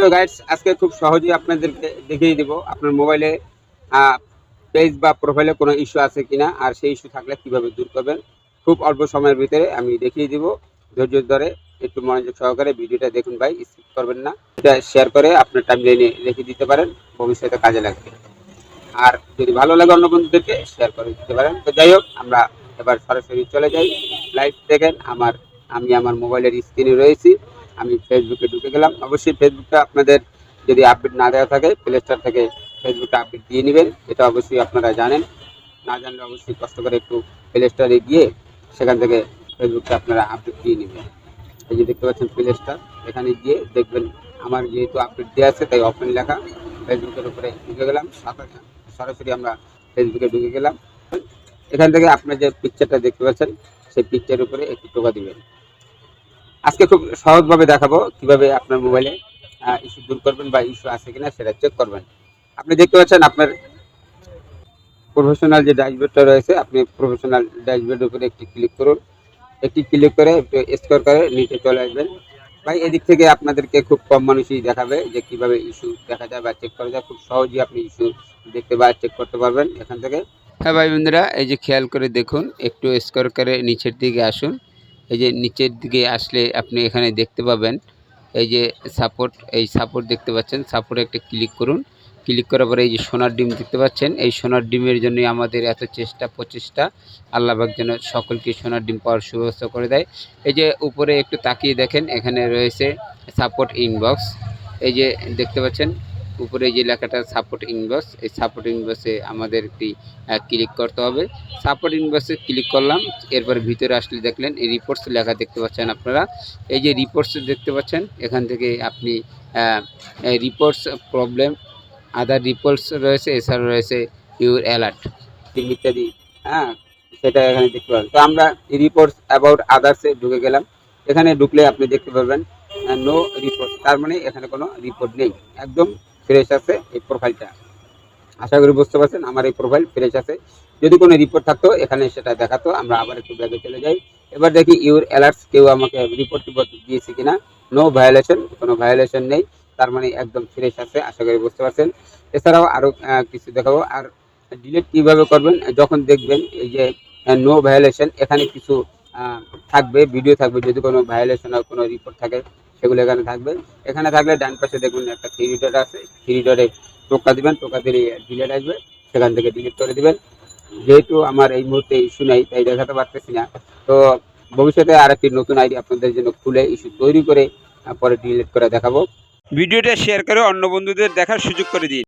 প্রিয় গাইডস, আজকে খুব সহজেই আপনাদেরকে দেখিয়ে দিব আপনার মোবাইলে পেজ বা প্রোফাইলে কোনো ইস্যু আছে কিনা, আর সেই ইস্যু থাকলে কিভাবে দূর করবেন। খুব অল্প সময়ের ভিতরে আমি দেখিয়ে দিব। ধৈর্য ধরে একটু মনোযোগ সহকারে ভিডিওটা দেখুন ভাই, স্কিপ করবেন না। এটা শেয়ার করে আপনার টাইমলাইনে রেখে দিতে পারেন, ভবিষ্যতে কাজে লাগবে। আর যদি ভালো লাগে অন্য বন্ধুদেরকে শেয়ার করে দিতে পারেন। তো যাই হোক, আমরা এবার সরাসরি চলে যাই। লাইভ দেখেন, আমি আমার মোবাইলের স্ক্রিনে রয়েছি। আমি ফেসবুকে ঢুকে গেলাম। অবশ্যই ফেসবুকটা আপনাদের যদি আপডেট না দেওয়া থাকে, প্লে স্টোর থেকে ফেসবুকটা আপডেট দিয়ে নেবেন। এটা অবশ্যই আপনারা জানেন। না জানলে অবশ্যই কষ্ট করে একটু প্লে স্টোরে গিয়ে সেখান থেকে ফেসবুকটা আপনারা আপডেট দিয়ে নেবেন। এই যে দেখতে পাচ্ছেন প্লে স্টোর, এখানে গিয়ে দেখবেন আমার যেহেতু আপডেট দেওয়া আছে তাই ওপেন লেখা। ফেসবুকের উপরে ঢুকে গেলাম, সরাসরি আমরা ফেসবুকে ঢুকে গেলাম। এখান থেকে আপনার যে পিকচারটা দেখতে পাচ্ছেন সেই পিকচারের উপরে একটু টোকা দিবেন। আজকে খুব সহজভাবে দেখাবো কিভাবে আপনার মোবাইলে ইস্যু দূর করবেন বা ইস্যু আছে কিনা সেটা চেক করবেন। আপনি দেখতে পাচ্ছেন আপনার প্রফেশনাল যে ড্যাশবোর্ডটা রয়েছে, আপনি প্রফেশনাল ড্যাশবোর্ডের উপরে একটি ক্লিক করুন। একটি ক্লিক করে একটু স্ক্রল করে নিচে চলে আসবেন। ভাই, এদিক থেকে আপনাদেরকে খুব কম মানুষই দেখাবে যে কিভাবে ইস্যু দেখা যায় বা চেক করা যায়। খুব সহজেই আপনি ইস্যু দেখতে বা চেক করতে পারবেন এখান থেকে। হ্যাঁ ভাই বন্ধুরা, এই যে খেয়াল করে দেখুন, একটু স্ক্রল করে নিচের দিকে আসুন। এই যে নিচের দিকে আসলে আপনি এখানে দেখতে পাবেন এই যে সাপোর্ট দেখতে পাচ্ছেন। সাপোর্টে একটা ক্লিক করুন। ক্লিক করার পরে এই যে সোনার ডিম দেখতে পাচ্ছেন, এই সোনার ডিমের জন্যই আমাদের এত চেষ্টা প্রচেষ্টা। আল্লাহ পাক যেন সকলকে সোনার ডিম পাওয়ার সুব্যবস্থা করে দেয়। এই যে উপরে একটু তাকিয়ে দেখেন, এখানে রয়েছে সাপোর্ট ইনবক্স। এই যে দেখতে পাচ্ছেন উপরে যে লেখাটা সাপোর্ট ইনবক্স, এই সাপোর্ট ইনবক্সে আমাদের একটি ক্লিক করতে হবে। সাপোর্ট ইনবক্সে ক্লিক করলাম। এরপর ভিতরে আসলে দেখলেন এই রিপোর্টস লেখা দেখতে পাচ্ছেন আপনারা। এই যে রিপোর্টস দেখতে পাচ্ছেন, এখান থেকে আপনি রিপোর্টস প্রবলেম, আদার রিপোর্টস রয়েছে, এছাড়া রয়েছে ইউর অ্যালার্ট ইত্যাদি। হ্যাঁ, সেটা এখানে দেখতে পাবেন। তো আমরা রিপোর্টস অ্যাবাউট আদার্সে ঢুকে গেলাম। এখানে ঢুকলে আপনি দেখতে পাবেন নো রিপোর্ট, তার মানে এখানে কোনো রিপোর্ট নেই, একদম ফ্রেশ আছে এই প্রোফাইলটা। আশা করি বুঝতে পারছেন, আমার এই প্রোফাইল ফ্রেশ আছে। যদি কোনো রিপোর্ট থাকতো এখানে সেটা দেখাতো। আমরা আবার একটু ব্যাগে চলে যাই। এবার দেখি ইউর অ্যালার্টস, কেউ আমাকে রিপোর্ট দিয়েছে কিনা। নো ভায়োলেশন, কোনো ভায়োলেশন নেই, তার মানে একদম ফ্রেশ আছে। আশা করি বুঝতে পারছেন। এছাড়াও আরও কিছু দেখাবো। আর ডিলিট কীভাবে করবেন, যখন দেখবেন এই যে নো ভায়োলেশন, এখানে কিছু থাকবে, ভিডিও থাকবে। যদি কোনো ভায়োলেশন আর কোনো রিপোর্ট থাকে সেগুলো এখানে থাকবে। এখানে থাকলে ডান পাশে দেখুন একটা থ্রি ডট আছে, থ্রি ডটে টোকা দিবেন, টোকা দিলে ডিলিট আসবে, সেখান থেকে ডিলিট করে দিবেন। যেহেতু আমার এই মুহূর্তে ইস্যু নেই তাই দেখাতে পারতেছি না। তো ভবিষ্যতে আর একটি নতুন আইডি আপনাদের জন্য খুলে ইস্যু তৈরি করে পরে ডিলিট করে দেখাবো। ভিডিওটা শেয়ার করে অন্য বন্ধুদের দেখার সুযোগ করে দিন।